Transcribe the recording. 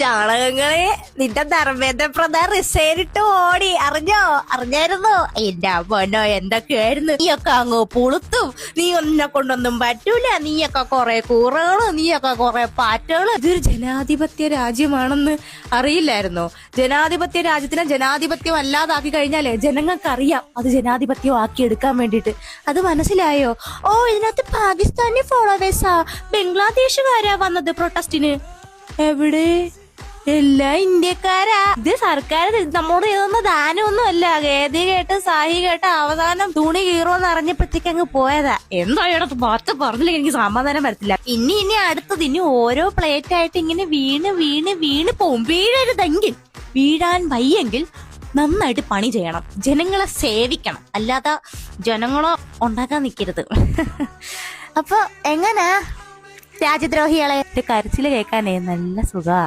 ചാണകങ്ങളെ നിന്റെ ധർമ്മേന്ദ്രപ്രധാൻ റിസൈനിട്ട് ഓടി. അറിഞ്ഞായിരുന്നോ? എന്റെ പൊന്നോ, എന്തൊക്കെയായിരുന്നു. നീയൊക്കെ അങ്ങ് പുളുത്തും. നീ ഒന്നിനെ കൊണ്ടൊന്നും പറ്റൂല. നീയൊക്കെ കൊറേ കൂറകള്, നീയൊക്കെ കൊറേ പാറ്റകള്. ഇതൊരു ജനാധിപത്യ രാജ്യമാണെന്ന് അറിയില്ലായിരുന്നോ? ജനാധിപത്യ രാജ്യത്തിനെ ജനാധിപത്യം അല്ലാതാക്കി കഴിഞ്ഞാലേ ജനങ്ങൾക്കറിയാം അത് ജനാധിപത്യം ആക്കി എടുക്കാൻ വേണ്ടിട്ട്. അത് മനസ്സിലായോ? ഓ, ഇതിനകത്ത് പാകിസ്ഥാനി ഫോളോവേഴ്സാ, ബംഗ്ലാദേശുകാരാ വന്നത് പ്രൊട്ടസ്റ്റിന്. എവിടെ? എല്ലാം ഇന്ത്യക്കാരാ. ഇത് സർക്കാർ നമ്മോട് ചെയ്തൊന്നും ദാനമൊന്നും അല്ല. ഗേദി കേട്ട് സാഹി കേട്ട് അവസാനം തുണി കീറുമെന്ന് അറിഞ്ഞപ്പോഴത്തേക്ക് അങ്ങ് പോയതാ. എന്തായാലും പുറത്ത് പറഞ്ഞില്ലെങ്കിൽ എനിക്ക് സമാധാനം വരത്തില്ല. ഇനി അടുത്തത് ഇനി ഓരോ പ്ലേറ്റ് ആയിട്ട് ഇങ്ങനെ വീണ് പോവും. വീഴാൻ വയ്യെങ്കിൽ നന്നായിട്ട് പണി ചെയ്യണം, ജനങ്ങളെ സേവിക്കണം, അല്ലാതെ ജനങ്ങളെ ഉണ്ടാക്കാൻ നിൽക്കരുത്. അപ്പൊ എങ്ങനാ രാജ്യദ്രോഹികളെ കരച്ചില് കേൾക്കാനേ നല്ല സുഖാ.